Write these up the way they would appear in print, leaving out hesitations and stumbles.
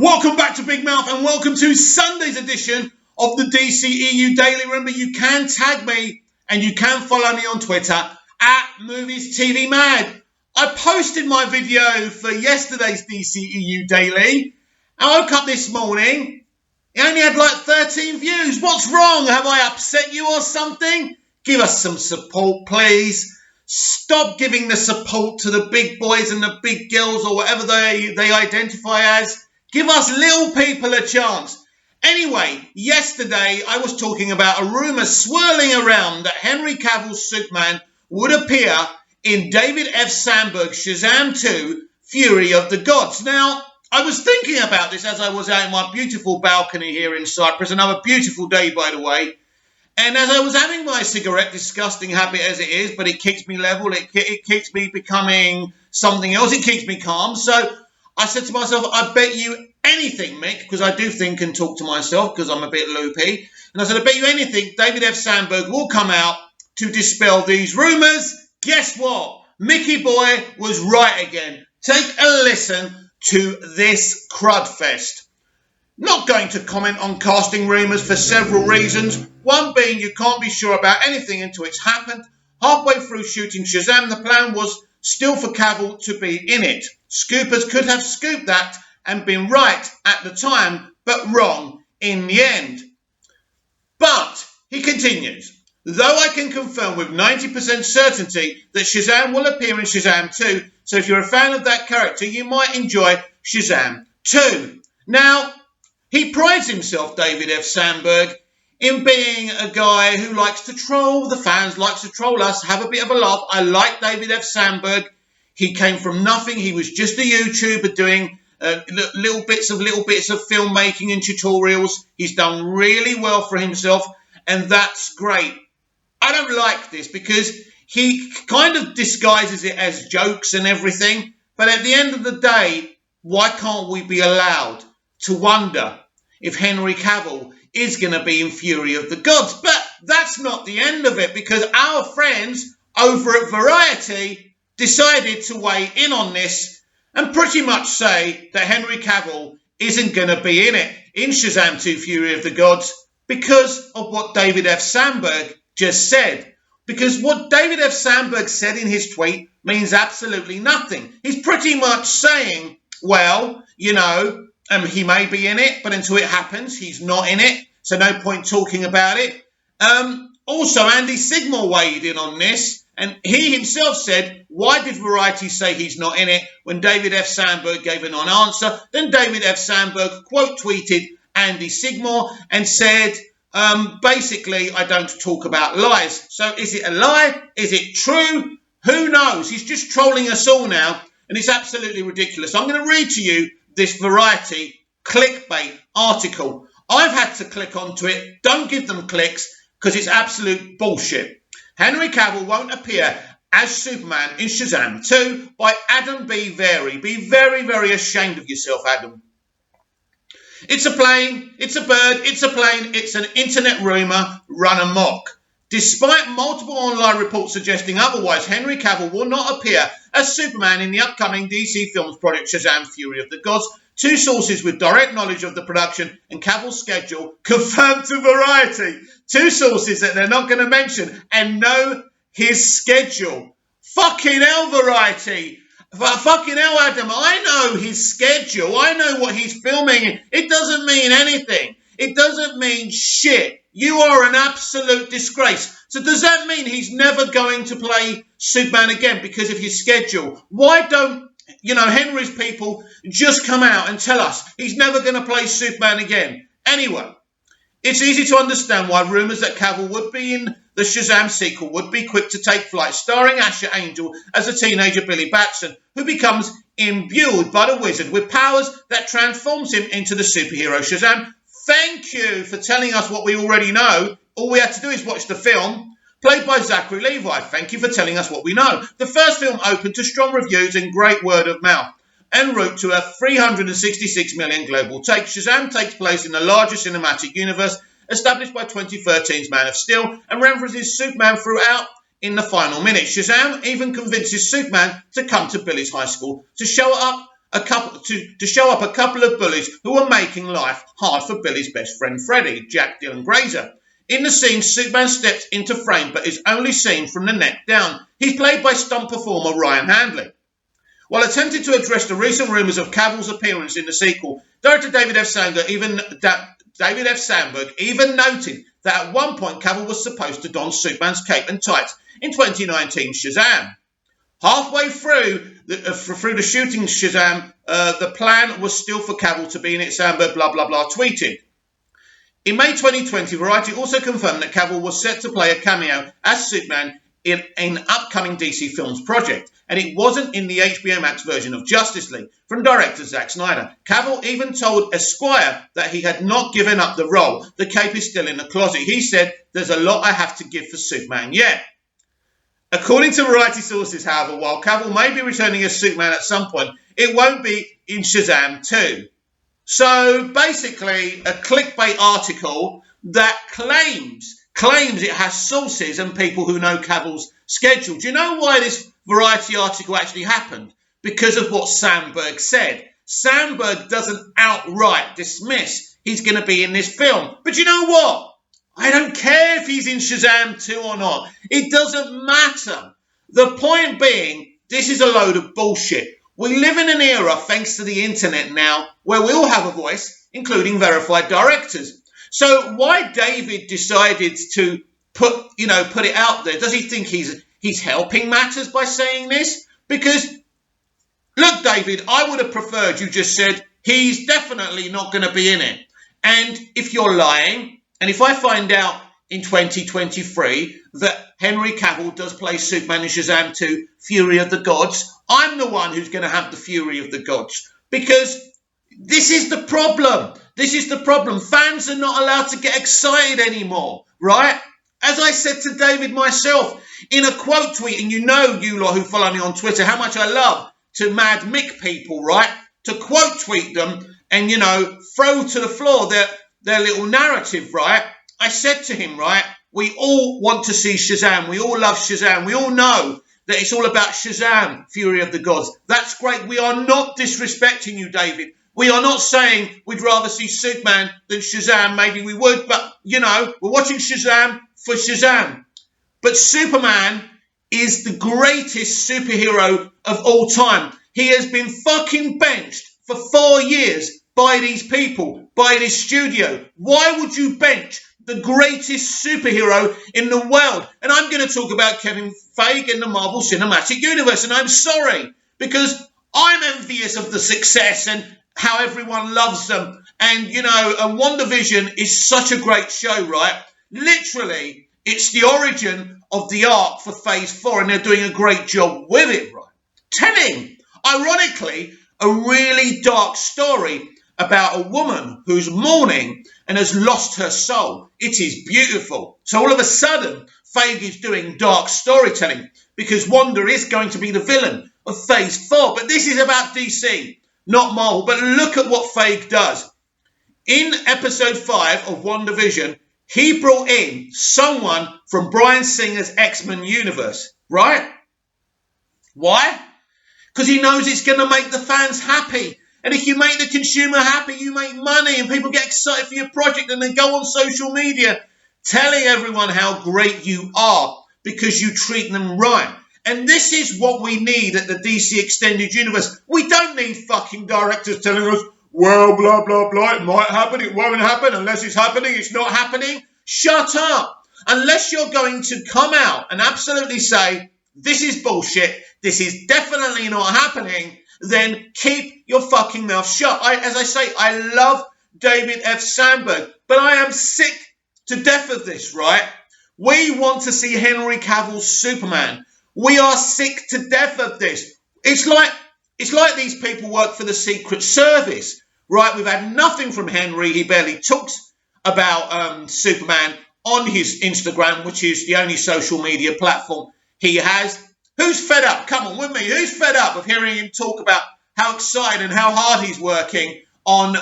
Welcome back to Big Mouth and welcome to Sunday's edition of the dceu Daily. Remember, you can tag me and you can follow me on Twitter at MoviesTVMad. I posted my video for yesterday's dceu Daily. I woke up this morning, it only had like 13 views. What's wrong? Have I upset you or something? Give us some support, please. Stop giving the support to the big boys and the big girls or whatever they identify as. Give us little people a chance. Anyway, yesterday I was talking about a rumour swirling around that Henry Cavill's Superman would appear in David F. Sandberg's Shazam 2, Fury of the Gods. Now, I was thinking about this as I was out in my beautiful balcony here in Cyprus. Another beautiful day, by the way. And as I was having my cigarette, disgusting habit as it is, but it keeps me level, it keeps me becoming something else, it keeps me calm. So I said to myself, I bet you anything, Mick, because I do think and talk to myself because I'm a bit loopy. And I said, I bet you anything David F. Sandberg will come out to dispel these rumours. Guess what? Mickey Boy was right again. Take a listen to this crudfest. Not going to comment on casting rumours for several reasons. One being you can't be sure about anything until it's happened. Halfway through shooting Shazam, the plan was still for Cavill to be in it. Scoopers could have scooped that and been right at the time, but wrong in the end. But, he continues, though I can confirm with 90% certainty that Shazam will appear in Shazam 2, so if you're a fan of that character, you might enjoy Shazam 2. Now, he prides himself, David F. Sandberg, in being a guy who likes to troll the fans, likes to troll us, have a bit of a laugh. I like David F. Sandberg. He came from nothing. He was just a YouTuber doing little bits of filmmaking and tutorials. He's done really well for himself, and that's great. I don't like this because he kind of disguises it as jokes and everything, but at the end of the day, why can't we be allowed to wonder if Henry Cavill is going to be in Fury of the Gods? But that's not the end of it, because our friends over at Variety decided to weigh in on this and pretty much say that Henry Cavill isn't going to be in it, in Shazam 2 Fury of the Gods, because of what David F. Sandberg just said. Because what David F. Sandberg said in his tweet means absolutely nothing. He's pretty much saying, well, you know, he may be in it, but until it happens, he's not in it. So no point talking about it. Also, Andy Sigmore weighed in on this, and he himself said, why did Variety say he's not in it when David F. Sandberg gave a non-answer? Then David F. Sandberg quote-tweeted Andy Sigmore and said, basically, I don't talk about lies. So is it a lie? Is it true? Who knows? He's just trolling us all now, and it's absolutely ridiculous. I'm going to read to you this Variety clickbait article. I've had to click onto it. Don't give them clicks because it's absolute bullshit. Henry Cavill won't appear as Superman in Shazam 2 by Adam B. Vary. Be very, very ashamed of yourself, Adam. It's a plane, it's a bird, it's a plane, it's an internet rumour run amok. Despite multiple online reports suggesting otherwise, Henry Cavill will not appear as Superman in the upcoming DC Films project Shazam Fury of the Gods. Two sources with direct knowledge of the production and Cavill's schedule confirmed to Variety. Two sources that they're not going to mention and know his schedule. Fucking hell, Variety. Fucking hell, Adam. I know his schedule. I know what he's filming. It doesn't mean anything. It doesn't mean shit. You are an absolute disgrace. So does that mean he's never going to play Superman again because of his schedule? Why don't, Henry's people just come out and tell us he's never going to play Superman again? Anyway, it's easy to understand why rumours that Cavill would be in the Shazam sequel would be quick to take flight, starring Asher Angel as a teenager Billy Batson, who becomes imbued by the wizard with powers that transforms him into the superhero Shazam. Thank you for telling us what we already know. All we had to do is watch the film, played by Zachary Levi. Thank you for telling us what we know. The first film opened to strong reviews and great word of mouth, en route to a 366 million global take. Shazam takes place in the larger cinematic universe established by 2013's Man of Steel and references Superman throughout in the final minutes. Shazam even convinces Superman to come to Billy's high school to show up to show up a couple of bullies who were making life hard for Billy's best friend Freddie, Jack Dylan Grazer. In the scene, Superman steps into frame but is only seen from the neck down. He's played by stunt performer Ryan Handley. While attempting to address the recent rumours of Cavill's appearance in the sequel, director David F. Sandberg even noted that at one point Cavill was supposed to don Superman's cape and tights in 2019 Shazam. Halfway through the shooting Shazam, the plan was still for Cavill to be in it, Sandberg blah blah blah tweeted. In May 2020, Variety also confirmed that Cavill was set to play a cameo as Superman in an upcoming DC Films project, and it wasn't in the HBO Max version of Justice League from director Zack Snyder. Cavill even told Esquire that he had not given up the role. The cape is still in the closet. He said, "There's a lot I have to give for Superman yet." According to Variety sources, however, while Cavill may be returning as Superman at some point, it won't be in Shazam 2. So basically, a clickbait article that claims it has sources and people who know Cavill's schedule. Do you know why this Variety article actually happened? Because of what Sandberg said. Sandberg doesn't outright dismiss he's going to be in this film. But you know what? I don't care if he's in Shazam 2 or not. It doesn't matter. The point being, this is a load of bullshit. We live in an era, thanks to the internet now, where we all have a voice, including verified directors. So why David decided to put it out there? Does he think he's helping matters by saying this? Because, look, David, I would have preferred you just said he's definitely not going to be in it. And if you're lying, and if I find out in 2023 that Henry Cavill does play Superman in Shazam 2, Fury of the Gods, I'm the one who's going to have the Fury of the Gods. Because this is the problem. This is the problem. Fans are not allowed to get excited anymore, right? As I said to David myself in a quote tweet, and you know, you lot who follow me on Twitter, how much I love to Mad Mick people, right? To quote tweet them and, throw to the floor their little narrative, right? I said to him, right, we all want to see Shazam. We all love Shazam. We all know that it's all about Shazam, Fury of the Gods. That's great. We are not disrespecting you, David. We are not saying we'd rather see Superman than Shazam. Maybe we would, but, we're watching Shazam for Shazam. But Superman is the greatest superhero of all time. He has been fucking benched for 4 years by these people, by this studio. Why would you bench the greatest superhero in the world? And I'm going to talk about Kevin Feige and the Marvel Cinematic Universe. And I'm sorry, because I'm envious of the success and how everyone loves them. And, and WandaVision is such a great show, right? Literally, it's the origin of the arc for Phase 4, and they're doing a great job with it, right? Telling, ironically, a really dark story about a woman who's mourning and has lost her soul. It is beautiful. So all of a sudden, Feige is doing dark storytelling because Wanda is going to be the villain of Phase 4. But this is about DC, not Marvel. But look at what Feige does. In episode 5 of WandaVision, he brought in someone from Bryan Singer's X-Men universe, right? Why? Because he knows it's going to make the fans happy. And if you make the consumer happy, you make money and people get excited for your project and then go on social media telling everyone how great you are because you treat them right. And this is what we need at the DC Extended Universe. We don't need fucking directors telling us, well, blah, blah, blah, it might happen, it won't happen, unless it's happening, it's not happening. Shut up. Unless you're going to come out and absolutely say, this is bullshit, this is definitely not happening, then keep your fucking mouth shut. As I say, I love David F. Sandberg, but I am sick to death of this, right? We want to see Henry Cavill's Superman. We are sick to death of this. It's like these people work for the Secret Service, right? We've had nothing from Henry. He barely talks about Superman on his Instagram, which is the only social media platform he has. Who's fed up? Come on with me. Who's fed up of hearing him talk about how excited and how hard he's working on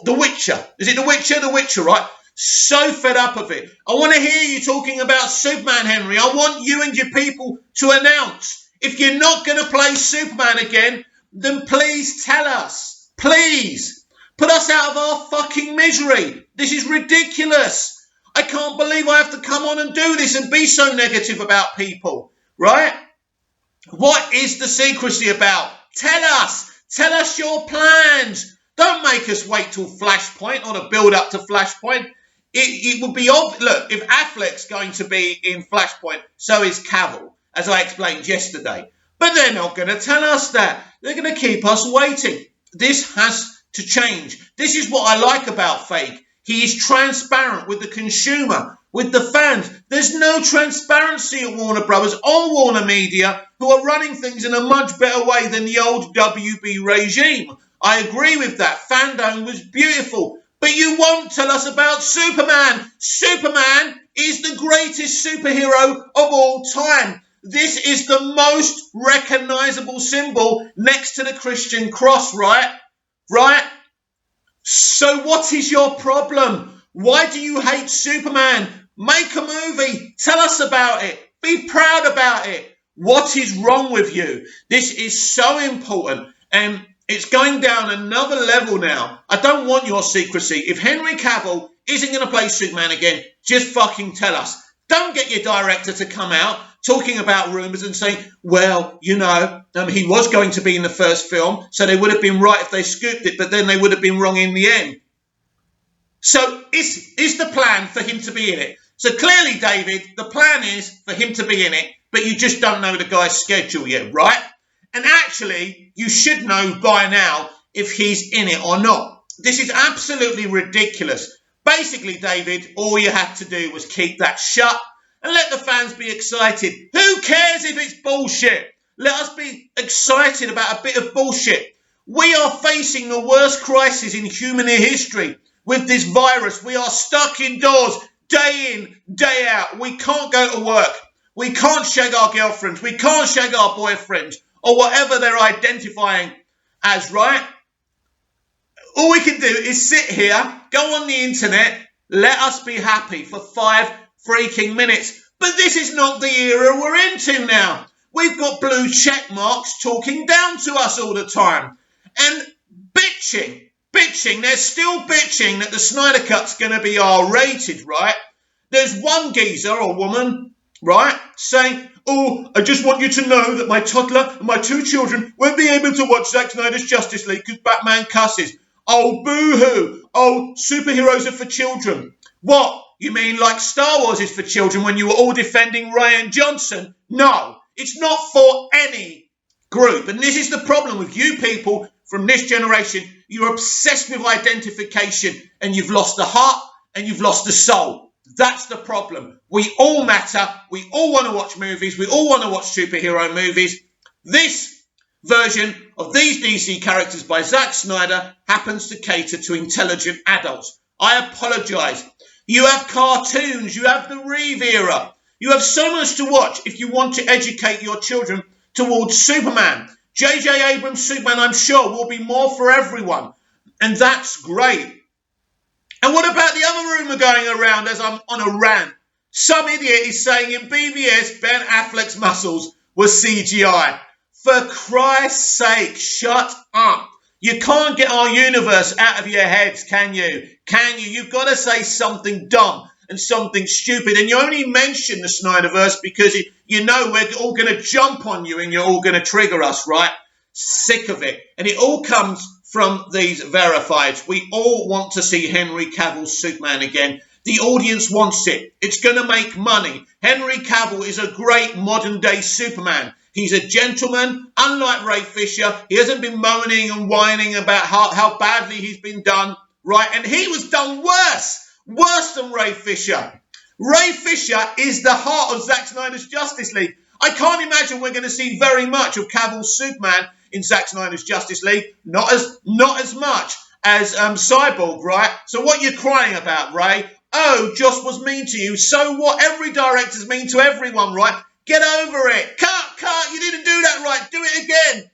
The Witcher? Is it The Witcher? The Witcher, right? So fed up of it. I want to hear you talking about Superman, Henry. I want you and your people to announce if you're not going to play Superman again, then please tell us. Please. Put us out of our fucking misery. This is ridiculous. I can't believe I have to come on and do this and be so negative about people, right? What is the secrecy about? Tell us. Tell us your plans. Don't make us wait till Flashpoint or the build up to Flashpoint. It would be obvious. Look, if Affleck's going to be in Flashpoint, so is Cavill, as I explained yesterday. But they're not going to tell us that. They're going to keep us waiting. This has to change. This is what I like about Fake. He is transparent with the consumer, with the fans. There's no transparency at Warner Brothers or Warner Media, who are running things in a much better way than the old WB regime. I agree with that. Fandom was beautiful. But you won't tell us about Superman. Superman is the greatest superhero of all time. This is the most recognizable symbol next to the Christian cross, right? Right? So what is your problem? Why do you hate Superman? Make a movie. Tell us about it. Be proud about it. What is wrong with you? This is so important, and it's going down another level now. I don't want your secrecy. If Henry Cavill isn't going to play Superman again, just fucking tell us. Don't get your director to come out talking about rumours and saying, well, you know, he was going to be in the first film, so they would have been right if they scooped it, but then they would have been wrong in the end. So is the plan for him to be in it? So clearly, David, the plan is for him to be in it, but you just don't know the guy's schedule yet, right? And actually, you should know by now if he's in it or not. This is absolutely ridiculous. Basically, David, all you had to do was keep that shut and let the fans be excited. Who cares if it's bullshit? Let us be excited about a bit of bullshit. We are facing the worst crisis in human history with this virus. We are stuck indoors day in, day out. We can't go to work. We can't shag our girlfriends. We can't shag our boyfriends or whatever they're identifying as, right? All we can do is sit here, go on the internet, let us be happy for 5 freaking minutes. But this is not the era we're into now. We've got blue check marks talking down to us all the time. And bitching. They're still bitching that the Snyder Cut's going to be R-rated, right? There's one geezer or woman, right, saying, oh, I just want you to know that my toddler and my 2 children won't be able to watch Zack Snyder's Justice League because Batman cusses. Oh, boo-hoo. Oh, superheroes are for children. What? You mean like Star Wars is for children when you were all defending Rian Johnson? No, it's not for any group. And this is the problem with you people from this generation. You're obsessed with identification and you've lost the heart and you've lost the soul. That's the problem. We all matter. We all want to watch movies. We all want to watch superhero movies. This version of these DC characters by Zack Snyder happens to cater to intelligent adults. I apologise. You have cartoons. You have the Reeve era. You have so much to watch if you want to educate your children towards Superman. J.J. Abrams' Superman, I'm sure, will be more for everyone. And that's great. And what about the other rumour going around as I'm on a rant? Some idiot is saying in BVS Ben Affleck's muscles were CGI. For Christ's sake, shut up. You can't get our universe out of your heads, can you? Can you? You've got to say something dumb and something stupid. And you only mention the Snyderverse because you know we're all going to jump on you and you're all going to trigger us, right? Sick of it. And it all comes from these verifieds. We all want to see Henry Cavill's Superman again. The audience wants it. It's going to make money. Henry Cavill is a great modern-day Superman. He's a gentleman, unlike Ray Fisher. He hasn't been moaning and whining about how badly he's been done, right? And he was done worse than Ray Fisher. Ray Fisher is the heart of Zack Snyder's Justice League. I can't imagine we're going to see very much of Cavill's Superman in Zack Snyder's Justice League. Not as much as Cyborg, right? So what you're crying about, Ray? Oh, Joss was mean to you. So what? Every director's mean to everyone, right? Get over it. Cut. You didn't do that right. Do it again.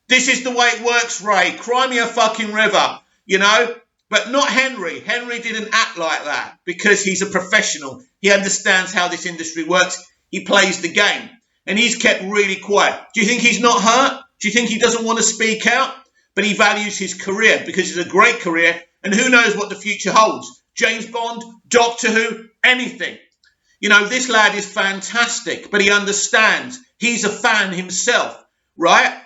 This is the way it works, Ray. Cry me a fucking river, you know? But not Henry. Henry didn't act like that because he's a professional. He understands how this industry works. He plays the game. And he's kept really quiet. Do you think he's not hurt? Do you think he doesn't want to speak out? But he values his career because it's a great career, and who knows what the future holds. James Bond, Doctor Who, anything. You know, this lad is fantastic, but he understands. He's a fan himself, right?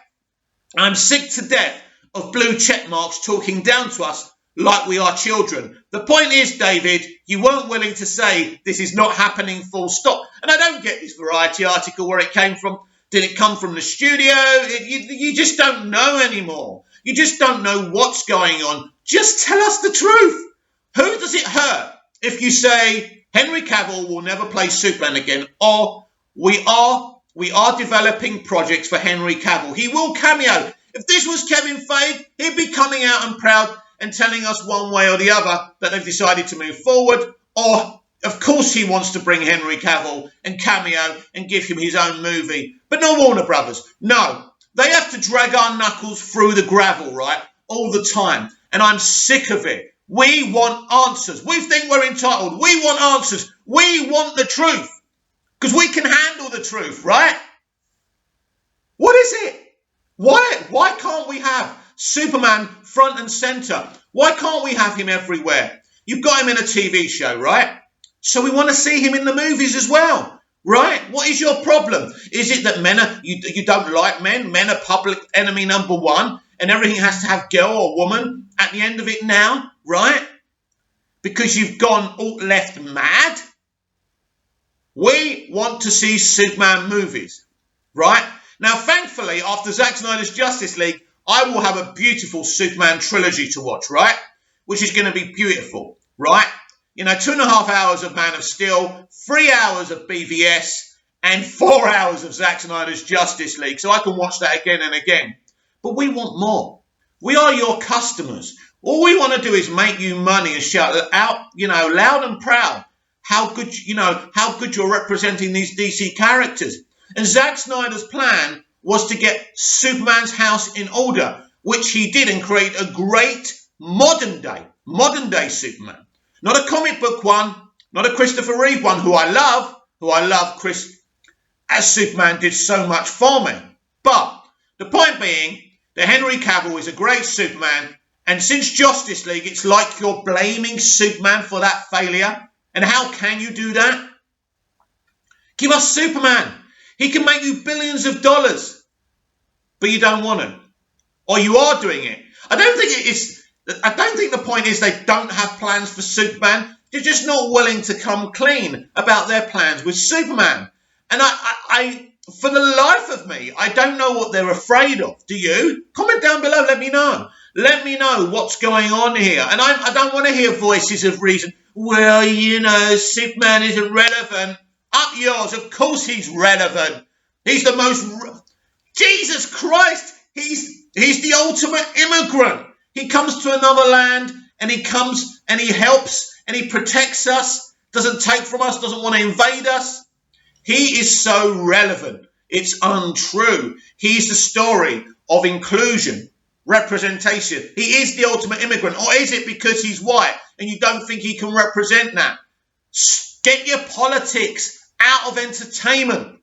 I'm sick to death of blue check marks talking down to us like we are children. The point is, David, you weren't willing to say this is not happening full stop. And I don't get this Variety article where it came from. Did it come from the studio? You just don't know anymore. You just don't know what's going on. Just tell us the truth. Who does it hurt if you say Henry Cavill will never play Superman again, or we are developing projects for Henry Cavill? He will cameo. If this was Kevin Feige, he'd be coming out and proud and telling us one way or the other that they've decided to move forward. Or, of course, he wants to bring Henry Cavill and cameo and give him his own movie. But not Warner Brothers. No, they have to drag our knuckles through the gravel, right, all the time. And I'm sick of it. We want answers. We think we're entitled. We want answers. We want the truth. Because we can handle the truth, right? What is it? Why can't we have Superman front and centre? Why can't we have him everywhere? You've got him in a TV show, right? So we want to see him in the movies as well, right? What is your problem? Is it that you don't like men? Men are public enemy number one, and everything has to have girl or woman at the end of it now, right? Because you've gone alt-left mad? We want to see Superman movies, right? Now, thankfully, after Zack Snyder's Justice League, I will have a beautiful Superman trilogy to watch, right? Which is going to be beautiful, right? You know, 2.5 hours of Man of Steel, 3 hours of BVS, and 4 hours of Zack Snyder's Justice League. So I can watch that again and again. But we want more. We are your customers. All we want to do is make you money and shout out, you know, loud and proud how good you're representing these DC characters. And Zack Snyder's plan was to get Superman's house in order, which he did, and create a great modern day Superman. Not a comic book one, not a Christopher Reeve one, who I love Chris as Superman did so much for me. But the point being that Henry Cavill is a great Superman, and since Justice League, it's like you're blaming Superman for that failure. And how can you do that? Give us Superman. He can make you billions of dollars, but you don't want to, or you are doing it. I don't think the point is they don't have plans for Superman. They're just not willing to come clean about their plans with Superman. And I for the life of me, I don't know what they're afraid of. Do you? Comment down below. Let me know. Let me know what's going on here. And I don't want to hear voices of reason. Well, you know, Superman isn't relevant. Up yours. Of course he's relevant. He's the most... Jesus Christ. He's the ultimate immigrant. He comes to another land, and he comes and he helps and he protects us, doesn't take from us, doesn't want to invade us. He is so relevant. It's untrue. He's the story of inclusion, representation. He is the ultimate immigrant. Or is it because he's white and you don't think he can represent that? Get your politics out of entertainment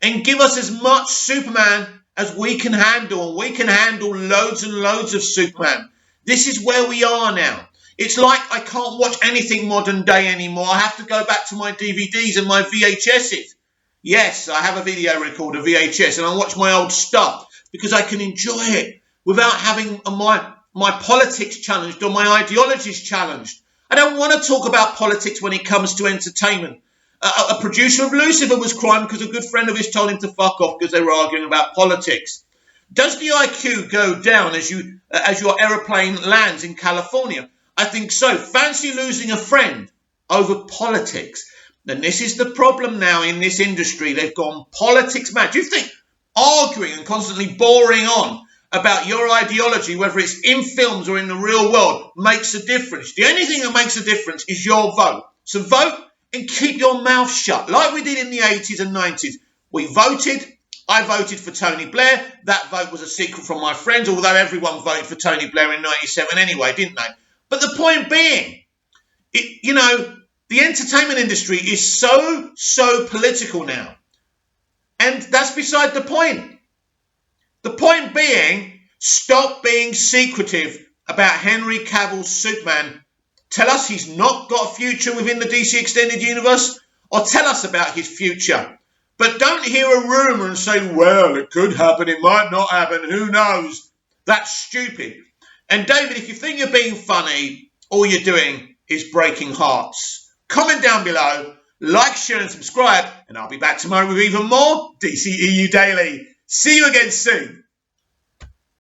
and give us as much Superman as we can handle. And we can handle loads and loads of Superman. This is where we are now. It's like I can't watch anything modern day anymore. I have to go back to my DVDs and my VHSs. Yes, I have a video recorder, VHS, and I watch my old stuff because I can enjoy it without having my politics challenged or my ideologies challenged. I don't want to talk about politics when it comes to entertainment. A producer of Lucifer was crying because a good friend of his told him to fuck off because they were arguing about politics. Does the IQ go down as your aeroplane lands in California? I think so. Fancy losing a friend over politics. And this is the problem now in this industry. They've gone politics mad. Do you think arguing and constantly boring on about your ideology, whether it's in films or in the real world, makes a difference? The only thing that makes a difference is your vote. So vote and keep your mouth shut, like we did in the 80s and 90s. We voted. I voted for Tony Blair. That vote was a secret from my friends, although everyone voted for Tony Blair in 97 anyway, didn't they? But the point being, the entertainment industry is so political now. And that's beside the point. The point being, stop being secretive about Henry Cavill's Superman. Tell us he's not got a future within the DC Extended Universe, or tell us about his future. But don't hear a rumour and say, well, it could happen, it might not happen, who knows? That's stupid. And David, if you think you're being funny, all you're doing is breaking hearts. Comment down below, like, share and subscribe, and I'll be back tomorrow with even more DCEU Daily. See you again soon.